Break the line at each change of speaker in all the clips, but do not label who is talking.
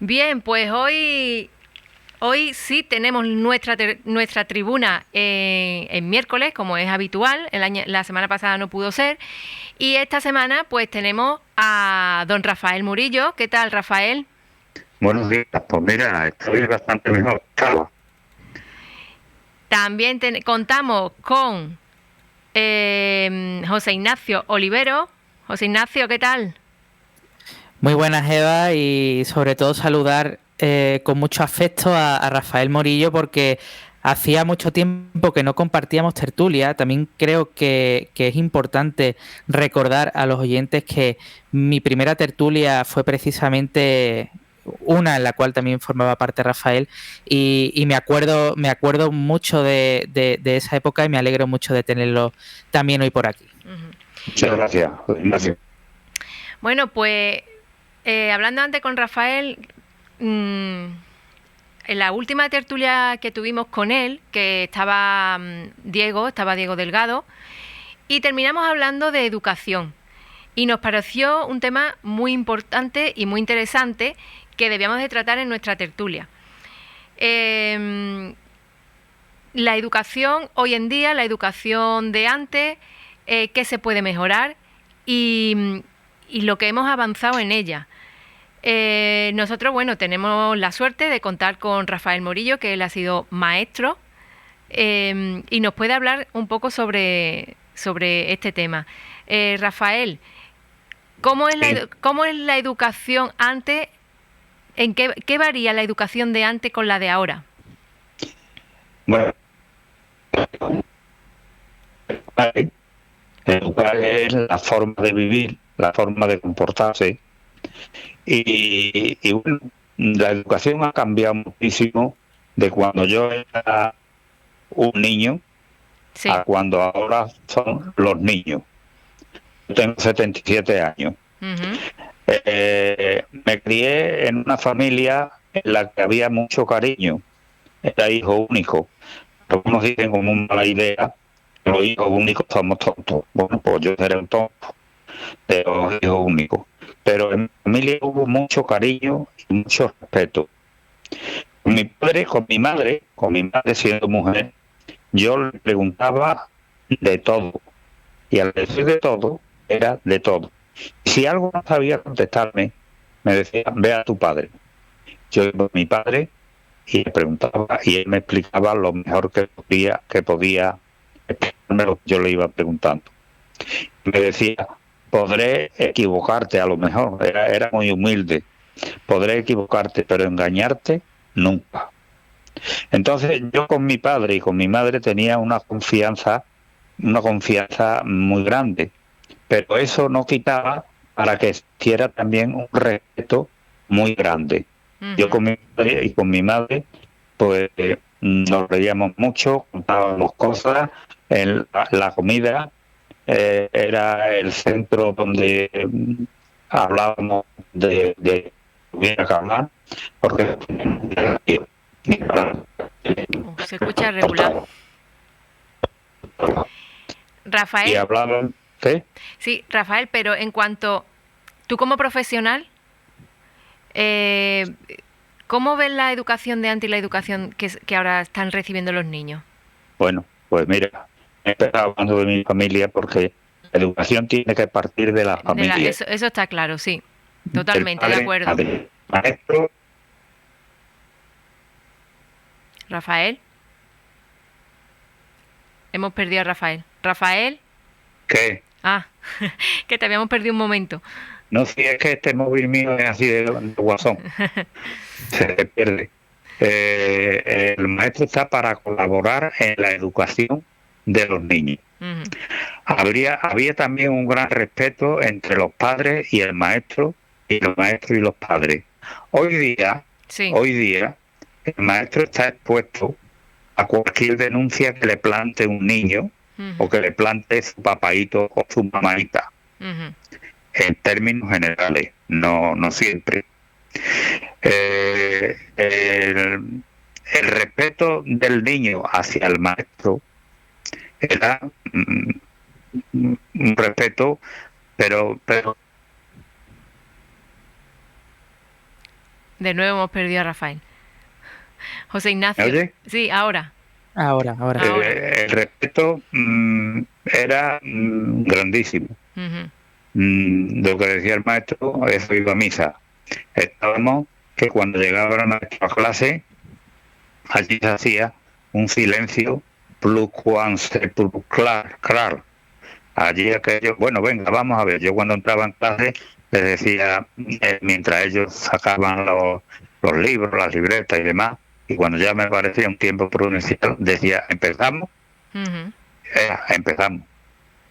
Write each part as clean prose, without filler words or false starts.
Bien, pues hoy sí tenemos nuestra tribuna en miércoles, como es habitual. La semana pasada no pudo ser. Y esta semana pues tenemos a don Rafael Murillo. ¿Qué tal, Rafael?
Buenos días, pues mira, estoy bastante mejor. Claro.
También contamos con José Ignacio Olivero. José Ignacio, ¿qué tal?
Muy buenas, Eva, y sobre todo saludar con mucho afecto a Rafael Morillo porque hacía mucho tiempo que no compartíamos tertulia. También creo que es importante recordar a los oyentes que mi primera tertulia fue precisamente una en la cual también formaba parte Rafael y me acuerdo mucho de esa época y me alegro mucho de tenerlo también hoy por aquí.
Muchas gracias, Ignacio.
Bueno, pues hablando antes con Rafael, en la última tertulia que tuvimos con él, que estaba Diego Delgado, y terminamos hablando de educación. Y nos pareció un tema muy importante y muy interesante que debíamos de tratar en nuestra tertulia. La educación hoy en día, la educación de antes, qué se puede mejorar y lo que hemos avanzado en ella. Nosotros, bueno, tenemos la suerte de contar con Rafael Morillo, que él ha sido maestro, y nos puede hablar un poco sobre este tema. Rafael,
Sí.
¿cómo es la educación antes? ¿En qué varía la educación de antes con la de ahora?
Bueno, educar es la forma de vivir, la forma de comportarse. Y bueno, la educación ha cambiado muchísimo de cuando yo era un niño
Sí.
a cuando ahora son los niños. Yo tengo 77 años.
Uh-huh.
Me crié en una familia en la que había mucho cariño. Era hijo único. Algunos dicen como una mala idea que los hijos únicos somos tontos. Bueno, pues yo seré un tonto de los hijos únicos. Pero en mi familia hubo mucho cariño y mucho respeto. Con mi padre, con mi madre siendo mujer, yo le preguntaba de todo. Y al decir de todo, era de todo. Si algo no sabía contestarme, me decía, ve a tu padre. Yo iba a mi padre y le preguntaba y él me explicaba lo mejor que podía explicarme lo que yo le iba preguntando. Me decía, podré equivocarte a lo mejor, era muy humilde, podré equivocarte, pero engañarte nunca. Entonces yo con mi padre y con mi madre tenía una confianza muy grande, pero eso no quitaba para que existiera también un respeto muy grande. Yo
Uh-huh.
con mi padre y con mi madre, pues nos reíamos mucho, contábamos cosas, la comida era el centro donde hablábamos de hubiera que hablar, porque
Se escucha regular.
y
Rafael,
hablaban, ¿sí?
sí, Rafael, pero en cuanto tú como profesional, eh, ¿cómo ves la educación de antes y la educación que ahora están recibiendo los niños?
Bueno, pues mira, he empezado hablando de mi familia porque la educación tiene que partir de la familia,
Eso está claro, sí,
del
totalmente de
padre,
acuerdo.
madre, maestro.
Rafael, hemos perdido a Rafael. Rafael,
Que
ah, que te habíamos perdido un momento.
no, si es que este móvil mío es así de guasón, se le pierde. El maestro está para colaborar en la educación de los niños.
Uh-huh.
Había también un gran respeto entre los padres y el maestro, y los maestros y los padres. Hoy día,
Sí.
hoy día, el maestro está expuesto a cualquier denuncia que le plante un niño o
Uh-huh.
que le plante su papaíto o su mamaita,
Uh-huh.
en términos generales, no siempre. El respeto del niño hacia el maestro era un respeto, pero
De nuevo hemos perdido a Rafael. José Ignacio.
¿Me oye?
Sí, ahora.
Ahora.
El respeto era grandísimo.
Ujú.
Lo que decía el maestro, eso iba a misa. Estábamos que cuando llegaba la nuestra clase, allí se hacía un silencio clar. Allí aquello, bueno, venga, vamos a ver. Yo cuando entraba en clase les decía, mientras ellos sacaban los libros, las libretas y demás, y cuando ya me parecía un tiempo prudencial, decía, empezamos.
Ujú.
Empezamos.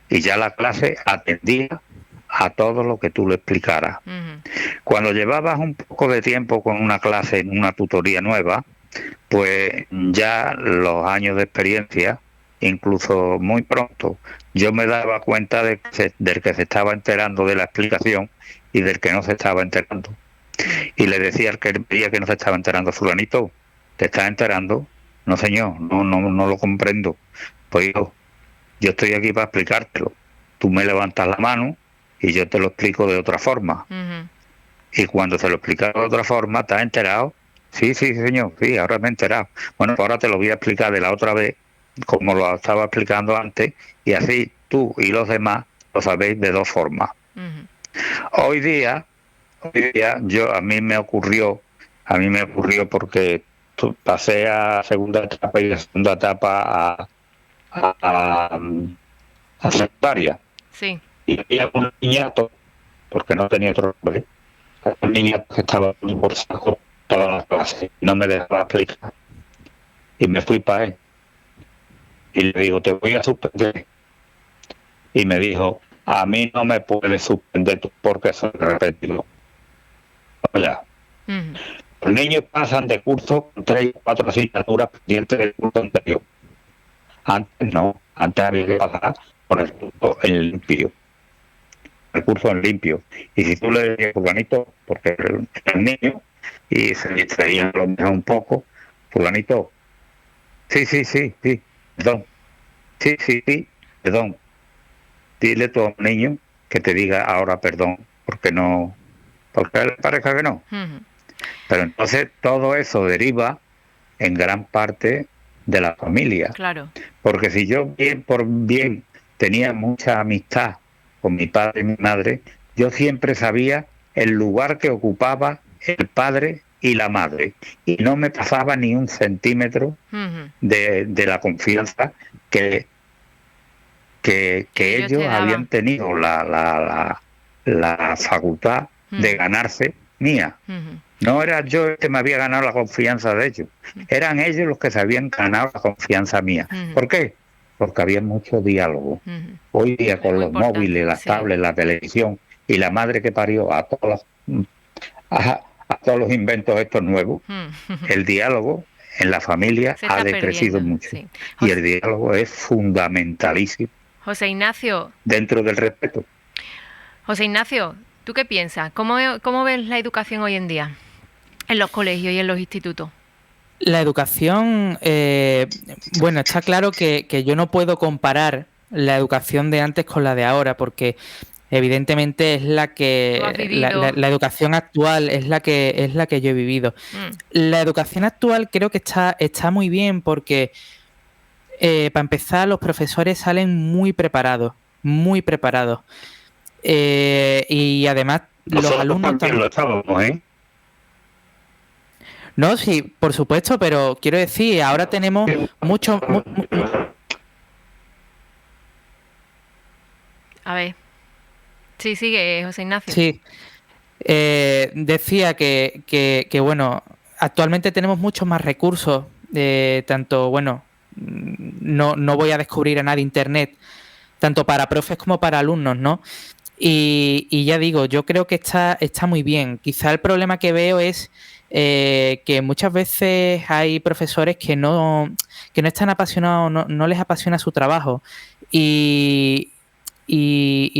Y ya la clase atendía a todo lo que tú le explicaras.
Ujú.
Cuando llevabas un poco de tiempo con una clase, en una tutoría nueva, pues ya los años de experiencia, incluso muy pronto, yo me daba cuenta del que se estaba enterando de la explicación y del que no se estaba enterando. Y le decía al que veía que no se estaba enterando, fulanito, ¿te estás enterando? No, señor, no lo comprendo. Pues yo estoy aquí para explicártelo. Tú me levantas la mano y yo te lo explico de otra forma.
Ujú.
Y cuando se lo explica de otra forma, ¿te has enterado? Sí, señor, sí, ahora me he enterado. Bueno, pues ahora te lo voy a explicar de la otra vez, como lo estaba explicando antes, y así tú y los demás lo sabéis de dos formas.
Ujú.
Hoy día a mí me ocurrió porque pasé a segunda etapa y de segunda etapa a secundaria.
Sí.
Y había un niñato, porque no tenía otro nombre, un niñato que estaba por saco todas las clases, no me dejaba explicar. Y me fui para él. Y le digo, te voy a suspender. Y me dijo, a mí no me puedes suspender tú porque soy repetido. Oiga,
Ujú.
los niños pasan de curso con 3 o 4 asignaturas pendientes del curso anterior. Antes no, antes había que pasar por el curso en limpio. El curso en limpio. Y si tú le decías, fulanito, porque era un niño, y se distraía lo mejor un poco, fulanito, sí, perdón, sí, perdón. Dile tú a un niño que te diga ahora perdón, porque a él le parezca que no.
Ujú.
Pero entonces todo eso deriva en gran parte de la familia.
Claro.
Porque si yo bien por bien tenía mucha amistad con mi padre y mi madre, yo siempre sabía el lugar que ocupaba el padre y la madre. Y no me pasaba ni un centímetro
Ujú.
de la confianza que
ellos te
ellos
daban.
habían tenido la facultad de ganarse mía.
Ujú.
No era yo el que me había ganado la confianza de ellos, eran ellos los que se habían ganado la confianza mía.
Ujú.
¿Por qué? Porque había mucho diálogo.
Ujú.
Hoy día con
Muy
los
importante,
móviles, las
sí.
tablets, la televisión y la madre que parió a todos los inventos estos nuevos,
Ujú.
el diálogo en la familia
Se
ha
está
decrecido
perdiendo,
mucho.
sí.
Y el diálogo es fundamentalísimo
José Ignacio,
dentro del respeto.
¿tú qué piensas? ¿Cómo ves la educación hoy en día en los colegios y en los institutos?
La educación, bueno, está claro que yo no puedo comparar la educación de antes con la de ahora, porque evidentemente es la
Tú has
que
vivido.
la educación actual es la que yo he vivido. La educación actual creo que está muy bien porque para empezar los profesores salen muy preparados, y además los
Nosotros
alumnos
también lo estábamos, ¿eh?
No, sí, por supuesto, pero quiero decir, ahora tenemos mucho.
A ver. Sí, sigue, José Ignacio.
Sí, decía que, bueno, actualmente tenemos muchos más recursos, tanto, bueno, no voy a descubrir a nadie Internet, tanto para profes como para alumnos, ¿no? Y ya digo, yo creo que está muy bien. Quizá el problema que veo es que muchas veces hay profesores que no están apasionados, no les apasiona su trabajo. Y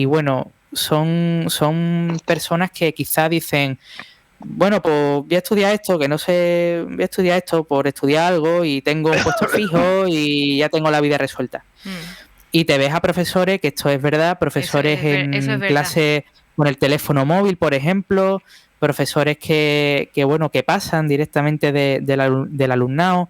bueno, son personas que quizá dicen, bueno, pues voy a estudiar esto, que no sé, voy a estudiar esto por estudiar algo y tengo un puesto fijo y ya tengo la vida resuelta. Y te ves a profesores, que esto es verdad, profesores
eso es
en
verdad.
clase con el teléfono móvil, por ejemplo, profesores que pasan directamente del alumnado,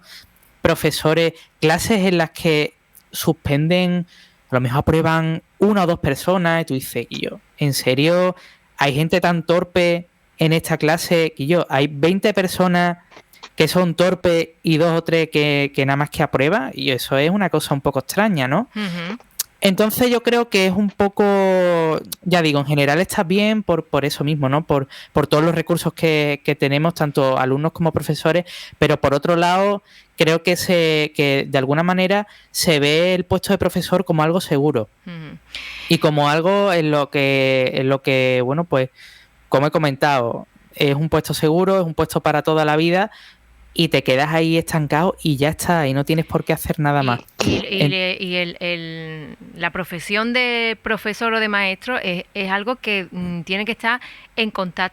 profesores, clases en las que suspenden, a lo mejor aprueban 1 o 2 personas y tú dices, y yo, ¿en serio hay gente tan torpe en esta clase? Y yo, hay 20 personas que son torpes y 2 o 3 que nada más que aprueban, y eso es una cosa un poco extraña, ¿no?
Uh-huh.
Entonces yo creo que es un poco, ya digo, en general está bien por eso mismo, ¿no? Por todos los recursos que tenemos, tanto alumnos como profesores, pero por otro lado creo que de alguna manera se ve el puesto de profesor como algo seguro.
Uh-huh.
Y como algo en lo que, bueno, pues, como he comentado, es un puesto seguro, es un puesto para toda la vida, y te quedas ahí estancado y ya está, y no tienes por qué hacer nada más.
La profesión de profesor o de maestro es algo que tiene que estar en constante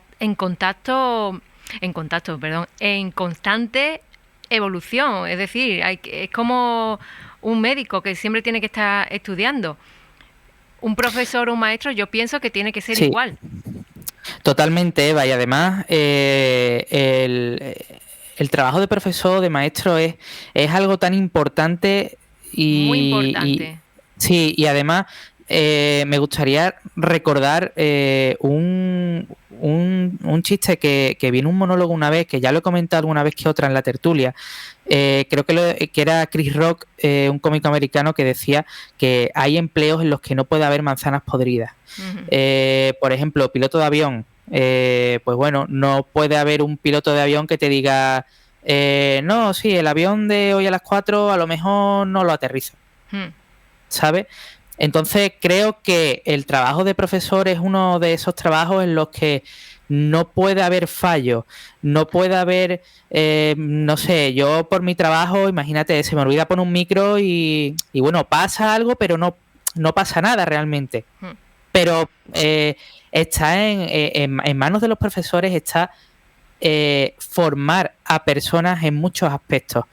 evolución. Es decir, es como un médico que siempre tiene que estar estudiando. Un profesor o un maestro, yo pienso que tiene que ser igual.
Totalmente, Eva, y además el trabajo de profesor, de maestro es algo tan importante
muy importante.
Y además me gustaría recordar un chiste que vi en un monólogo una vez, que ya lo he comentado alguna vez que otra en la tertulia. Creo que era Chris Rock, un cómico americano, que decía que hay empleos en los que no puede haber manzanas podridas. Uh-huh. Por ejemplo, piloto de avión. Pues bueno, no puede haber un piloto de avión que te diga no, sí, el avión de hoy a las 4 a lo mejor no lo aterriza, ¿sabes? Entonces creo que el trabajo de profesor es uno de esos trabajos en los que no puede haber fallo, no puede haber, no sé, yo por mi trabajo, imagínate, se me olvida poner un micro y bueno, pasa algo, pero no pasa nada realmente. Pero está en manos de los profesores, está formar a personas en muchos aspectos.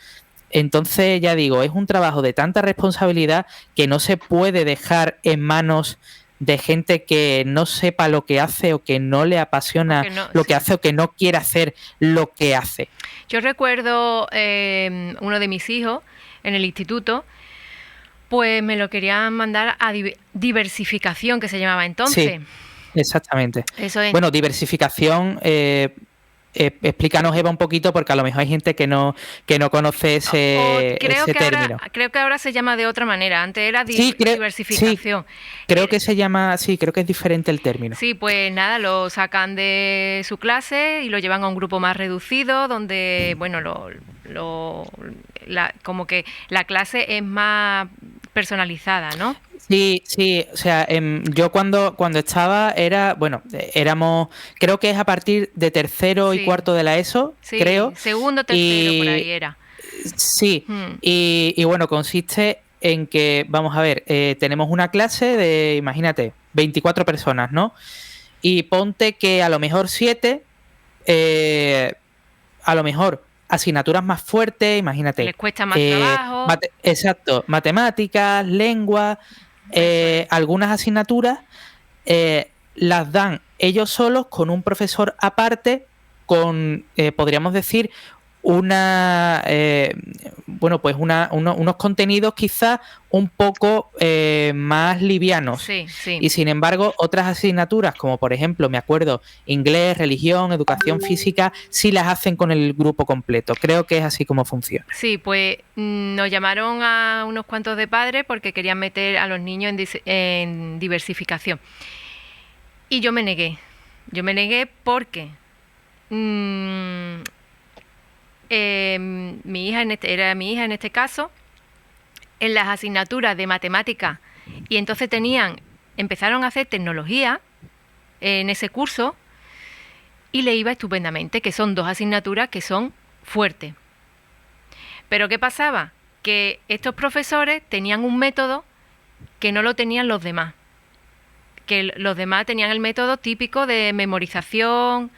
Entonces, ya digo, es un trabajo de tanta responsabilidad que no se puede dejar en manos de gente que no sepa lo que hace o que no le apasiona lo que hace o que no quiere hacer lo que hace.
Yo recuerdo uno de mis hijos en el instituto, pues me lo querían mandar a diversificación, que se llamaba entonces.
Sí, exactamente.
Eso es.
Bueno, diversificación... explícanos, Eva, un poquito, porque a lo mejor hay gente que no conoce ese término.
Creo que ahora se llama de otra manera. Antes era diversificación.
Creo que se llama, creo que es diferente el término.
Sí, pues nada, lo sacan de su clase y lo llevan a un grupo más reducido, donde, bueno, como que la clase es más personalizada, ¿no?
Sí, o sea, yo cuando estaba éramos, creo que es a partir de tercero y cuarto de la ESO, creo.
Segundo, tercero, por ahí era.
Sí, y bueno, consiste en que, vamos a ver, tenemos una clase de, imagínate, 24 personas, ¿no? Y ponte que a lo mejor 7, a lo mejor asignaturas más fuertes, imagínate.
Les cuesta más trabajo.
Exacto, matemáticas, lengua... algunas asignaturas las dan ellos solos con un profesor aparte, con podríamos decir unos contenidos quizás un poco más livianos.
Sí.
Y sin embargo otras asignaturas, como por ejemplo, me acuerdo, inglés, religión, educación física, sí las hacen con el grupo completo. Creo que es así como funciona.
Sí, pues nos llamaron a unos cuantos de padres porque querían meter a los niños en diversificación. Y yo me negué. Porque mi hija en este caso, en las asignaturas de matemáticas, y entonces empezaron a hacer tecnología en ese curso y le iba estupendamente, que son 2 asignaturas que son fuertes. Pero ¿qué pasaba? Que estos profesores tenían un método que no lo tenían los demás. Que los demás tenían el método típico de memorización,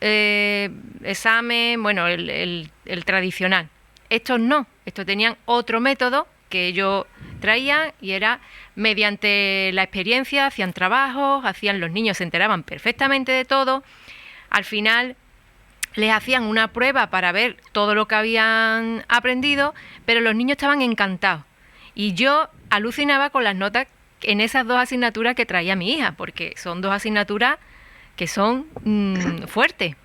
examen, bueno, el tradicional. Estos no, estos tenían otro método que ellos traían y era mediante la experiencia, hacían trabajos, los niños se enteraban perfectamente de todo, Al final les hacían una prueba para ver todo lo que habían aprendido, pero los niños estaban encantados. Y yo alucinaba con las notas en esas 2 asignaturas que traía mi hija, porque son 2 asignaturas que son fuertes.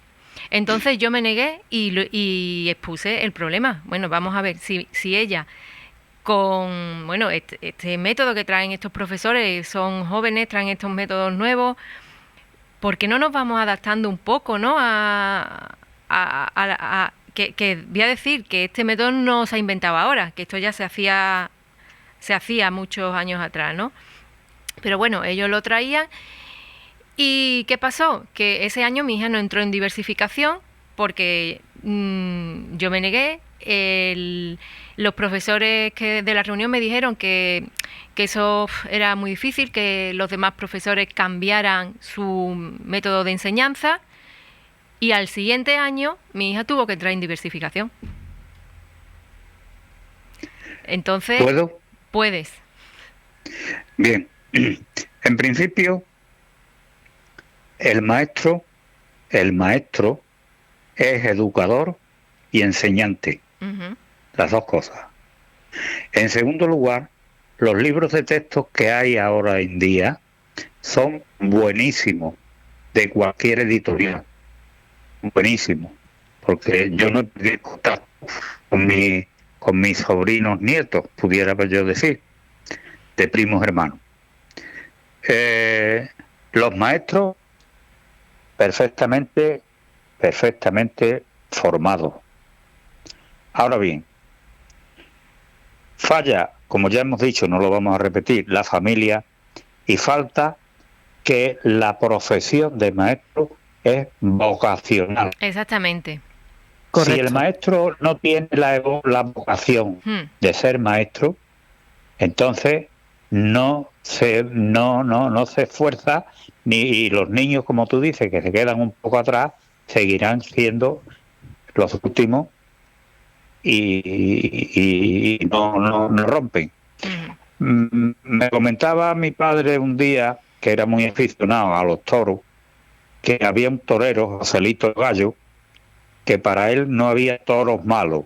Entonces yo me negué y expuse el problema. Bueno, vamos a ver si ella con este método que traen estos profesores, son jóvenes, traen estos métodos nuevos, ¿por qué no nos vamos adaptando un poco, ¿no? Que voy a decir que este método no se ha inventado ahora, que esto ya se hacía muchos años atrás, ¿no? Pero bueno, ellos lo traían. ¿Y qué pasó? Que ese año mi hija no entró en diversificación porque yo me negué. Los profesores de la reunión me dijeron que eso era muy difícil, que los demás profesores cambiaran su método de enseñanza, y al siguiente año mi hija tuvo que entrar en diversificación. Entonces,
¿puedo?
Puedes.
Bien, en principio, el maestro es educador y enseñante, las 2 cosas. En segundo lugar, los libros de textos que hay ahora en día son buenísimos, de cualquier editorial, buenísimos, porque yo no he podido contacto con mis sobrinos nietos, pudiera yo decir, de primos hermanos. Los maestros perfectamente formados. Ahora bien, falla, como ya hemos dicho, no lo vamos a repetir, la familia, y falta que la profesión de maestro es vocacional.
Exactamente.
Correcto. Si el maestro no tiene la vocación de ser maestro, entonces no se esfuerza, y los niños, como tú dices, que se quedan un poco atrás, seguirán siendo los últimos y no rompen. Me comentaba mi padre un día, que era muy aficionado a los toros, que había un torero, Joselito Gallo, que para él no había toros malos,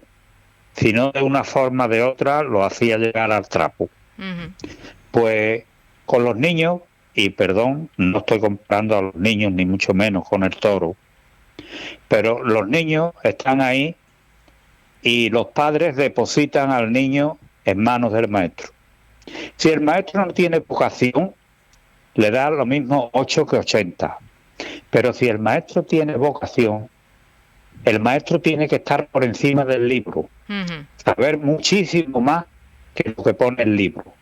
sino de una forma o de otra lo hacía llegar al trapo. Pues con los niños, y perdón, no estoy comparando a los niños ni mucho menos con el toro, pero los niños están ahí y los padres depositan al niño en manos del maestro. Si el maestro no tiene vocación, le da lo mismo 8 que 80. Pero si el maestro tiene vocación, el maestro tiene que estar por encima del libro, saber muchísimo más que lo que pone el libro.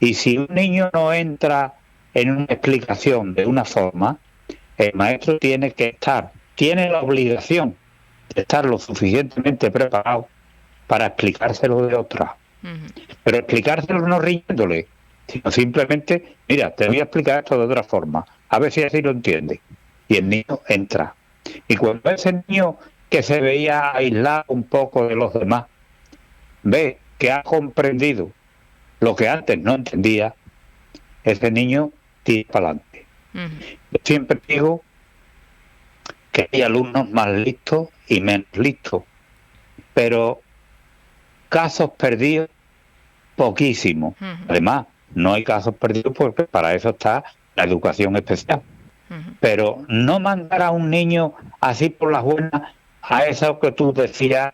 Y si un niño no entra en una explicación de una forma, el maestro tiene la obligación de estar lo suficientemente preparado para explicárselo de otra. Pero explicárselo no riéndole, sino simplemente, mira, te voy a explicar esto de otra forma, a ver si así lo entiendes. Y el niño entra. Y cuando ese niño que se veía aislado un poco de los demás, ve que ha comprendido lo que antes no entendía, ese niño tira para adelante. Yo siempre digo que hay alumnos más listos y menos listos, pero casos perdidos, poquísimos. Además, no hay casos perdidos porque para eso está la educación especial. Pero no mandar a un niño así por las buenas a eso que tú decías,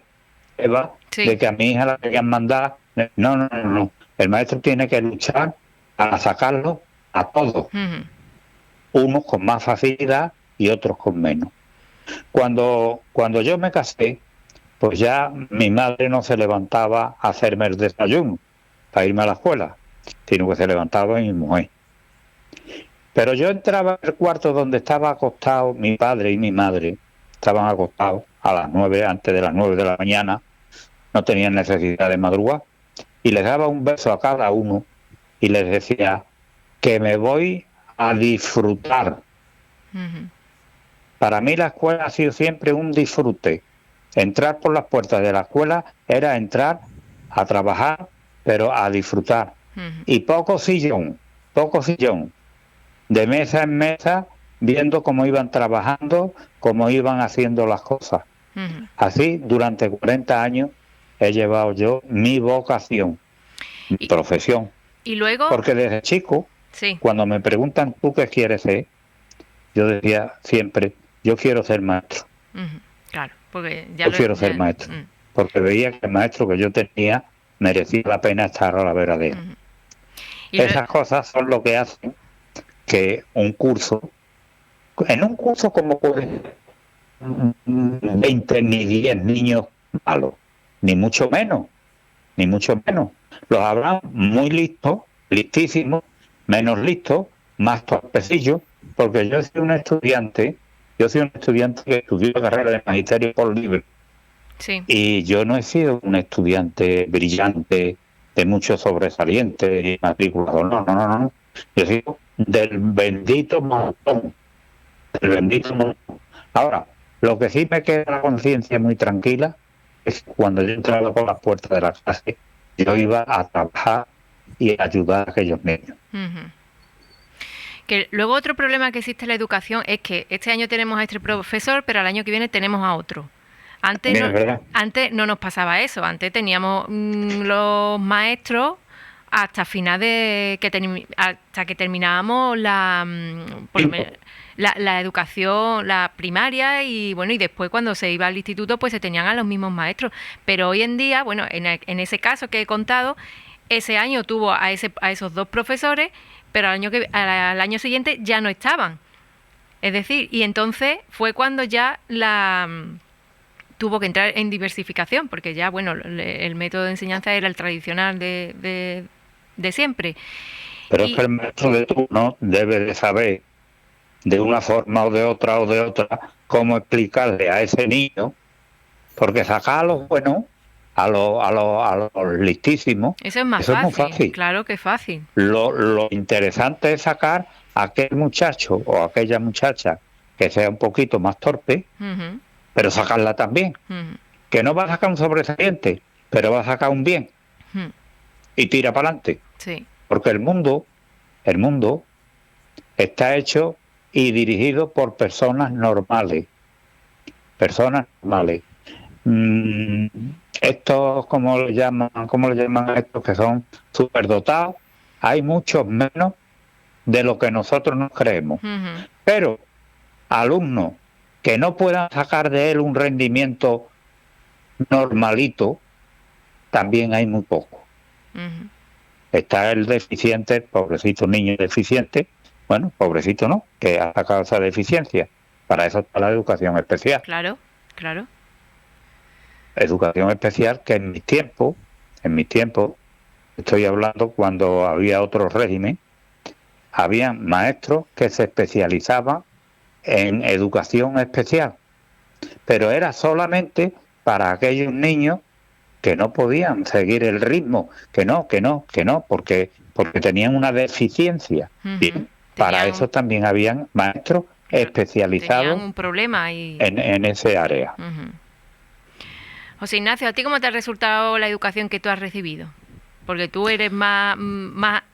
Eva, de que a mi hija la querían mandar. No. El maestro tiene que luchar para sacarlo a todos. Unos con más facilidad y otros con menos. Cuando yo me casé, pues ya mi madre no se levantaba a hacerme el desayuno para irme a la escuela, sino que se levantaba mi mujer. Pero yo entraba en el cuarto donde estaba acostado mi padre y mi madre, estaban acostados a las 9, antes de las 9 de la mañana, no tenían necesidad de madrugar, y les daba un beso a cada uno y les decía que me voy a disfrutar. Para mí la escuela ha sido siempre un disfrute. Entrar por las puertas de la escuela era entrar a trabajar, pero a disfrutar. Y poco sillón, de mesa en mesa, viendo cómo iban trabajando, cómo iban haciendo las cosas. Así, durante 40 años he llevado yo mi vocación, mi profesión.
Y luego...
Porque desde chico, cuando me preguntan, ¿tú qué quieres ser? Yo decía siempre, yo quiero ser maestro.
Claro, porque ya
yo quiero ser maestro. Porque veía que el maestro que yo tenía merecía la pena estar a la vera de él. Esas cosas son lo que hacen que un curso, en un curso como puede 20 ni 10 niños malos, ni mucho menos. Los habrá muy listos, listísimos, menos listos, más torpecillos, porque yo soy un estudiante que estudió la carrera de magisterio por libre.
Sí.
Y yo no he sido un estudiante brillante, de mucho sobresaliente y matriculado, no. Yo he sido del bendito montón. Ahora, lo que sí me queda la conciencia muy tranquila es que cuando yo entraba por las puertas de la clase, yo iba a trabajar y a ayudar a aquellos niños.
Que luego otro problema que existe en la educación es que este año tenemos a este profesor, pero al año que viene tenemos a otro. Antes no nos pasaba eso. Antes teníamos los maestros hasta final hasta que terminábamos la educación, la primaria, y bueno, y después cuando se iba al instituto pues se tenían a los mismos maestros. Pero hoy en día, bueno, en ese caso que he contado, ese año tuvo a esos dos profesores, pero al año siguiente ya no estaban. Es decir, y entonces fue cuando ya tuvo que entrar en diversificación, porque ya, bueno, el método de enseñanza era el tradicional de siempre.
Pero es que el maestro de turno debe de saber, de una forma o de otra, cómo explicarle a ese niño, porque sacar a los buenos, a los listísimos,
eso es muy fácil. Claro que es fácil.
Lo interesante es sacar a aquel muchacho o a aquella muchacha que sea un poquito más torpe, pero sacarla también. Que no va a sacar un sobresaliente, pero va a sacar un bien. Y tira para adelante.
Sí.
Porque el mundo está hecho y dirigido por personas normales. Estos, ¿cómo le llaman a estos que son superdotados? Hay muchos menos de lo que nosotros nos creemos. Pero alumnos que no puedan sacar de él un rendimiento normalito, también hay muy poco. Está el deficiente, el pobrecito niño deficiente, bueno, pobrecito no, que ha sacado esa deficiencia. Para eso está la educación especial.
Claro.
Educación especial que en mis tiempos, estoy hablando cuando había otro régimen, había maestros que se especializaban en educación especial, pero era solamente para aquellos niños que no podían seguir el ritmo, que no, porque tenían una deficiencia. Bien, para eso también habían maestros especializados.
Tenían un problema
en ese área.
José Ignacio, ¿a ti cómo te ha resultado la educación que tú has recibido? Porque tú eres más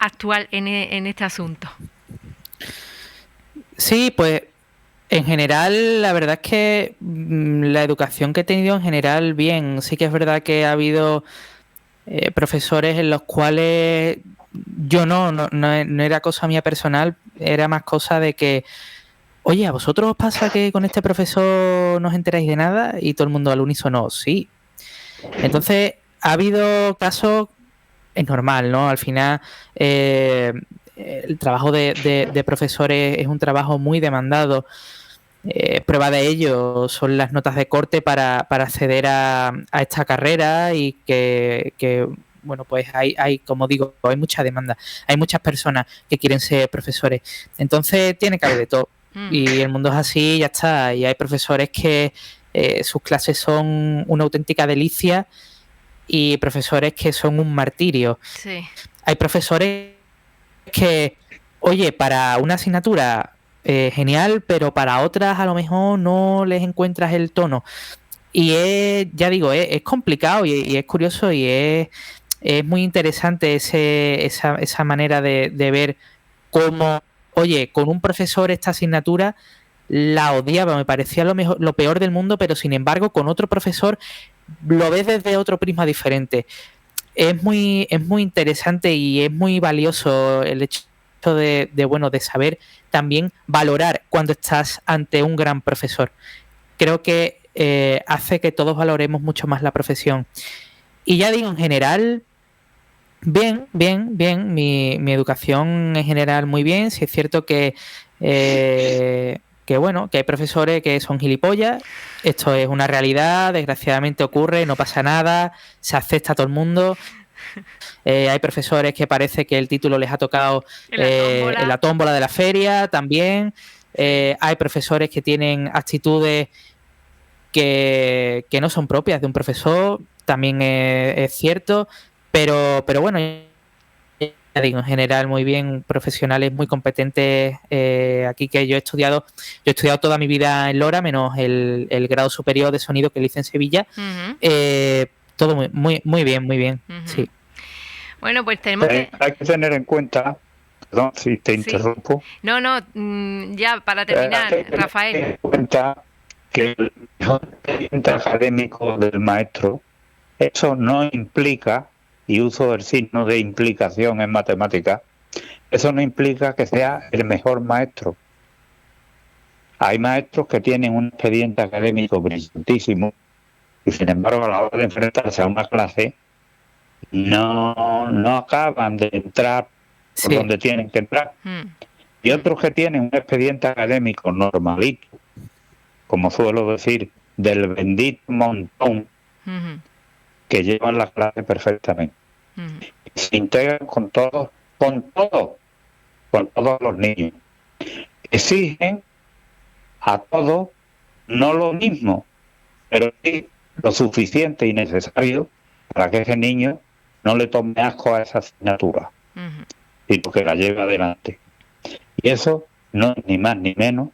actual en este asunto.
Sí, pues en general, la verdad es que la educación que he tenido en general, bien. Sí que es verdad que ha habido profesores en los cuales yo no era cosa mía personal, era más cosa de que, oye, ¿a vosotros os pasa que con este profesor no os enteráis de nada? Y todo el mundo al unísono, sí. Entonces, ha habido casos, es normal, ¿no? Al final, el trabajo de profesores es un trabajo muy demandado. Prueba de ello son las notas de corte para acceder a esta carrera y que bueno, pues hay, como digo, hay mucha demanda. Hay muchas personas que quieren ser profesores. Entonces, tiene que haber de todo. Y el mundo es así, ya está. Y hay profesores que sus clases son una auténtica delicia y profesores que son un martirio.
Sí.
Hay profesores que, oye, para una asignatura genial, pero para otras a lo mejor no les encuentras el tono. Y es complicado y es curioso y es muy interesante esa manera de ver cómo oye, con un profesor esta asignatura la odiaba, me parecía lo peor del mundo, pero sin embargo con otro profesor lo ves desde otro prisma diferente. Es muy interesante y es muy valioso el hecho de saber también valorar cuando estás ante un gran profesor. Creo que hace que todos valoremos mucho más la profesión. Y ya digo, en general, bien. Mi educación en general muy bien. Sí es cierto que hay profesores que son gilipollas. Esto es una realidad, desgraciadamente ocurre, no pasa nada, se acepta a todo el mundo. Hay profesores que parece que el título les ha tocado en la tómbola de la feria también. Hay profesores que tienen actitudes que no son propias de un profesor, también es cierto, pero bueno, ya digo, en general muy bien, profesionales muy competentes. Aquí que yo he estudiado toda mi vida en Lora, menos el grado superior de sonido que hice en Sevilla. Todo muy bien, sí.
Bueno, pues tenemos
hay que tener en cuenta, perdón si te interrumpo.
No, ya para terminar, Rafael.
Tener en cuenta que el mejor expediente académico del maestro, eso no implica, y uso el signo de implicación en matemáticas, eso no implica que sea el mejor maestro. Hay maestros que tienen un expediente académico brillantísimo y sin embargo a la hora de enfrentarse a una clase no acaban de entrar por donde tienen que entrar. Y otros que tienen un expediente académico normalito, como suelo decir, del bendito montón, que llevan la clase perfectamente. Se integran con todos los niños. Exigen a todos no lo mismo, pero sí lo suficiente y necesario para que ese niño no le tome asco a esa asignatura, sino que la lleve adelante. Y eso no es ni más ni menos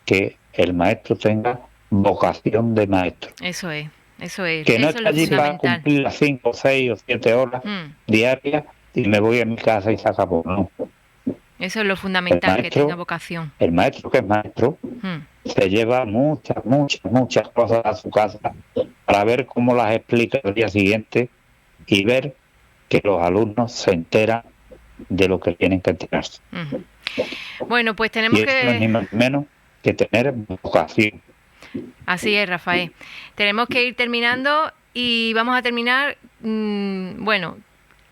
que el maestro tenga vocación de maestro.
Eso es.
Que no está allí para cumplir las 5, 6 o 7 horas diarias y me voy a mi casa y se acabó. No.
Eso es lo fundamental, maestro, que tenga vocación.
El maestro que es maestro se lleva muchas cosas a su casa para ver cómo las explica el día siguiente y ver que los alumnos se enteran de lo que tienen que enterarse.
Bueno, pues tenemos
que... no es ni más ni menos que tener vocación.
Así es, Rafael. Tenemos que ir terminando y vamos a terminar,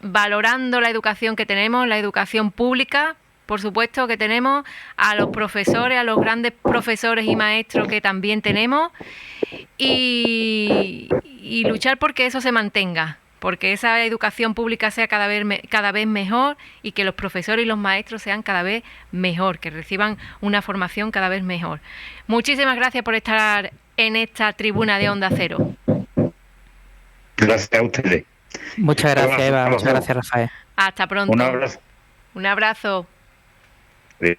valorando la educación que tenemos, la educación pública, por supuesto que tenemos, a los profesores, a los grandes profesores y maestros que también tenemos y luchar porque eso se mantenga, porque esa educación pública sea cada vez mejor y que los profesores y los maestros sean cada vez mejor, que reciban una formación cada vez mejor. Muchísimas gracias por estar en esta tribuna de Onda Cero.
Gracias a ustedes.
Muchas gracias, Eva. Muchas gracias, Rafael.
Hasta pronto.
Un abrazo.
Un abrazo.
Sí.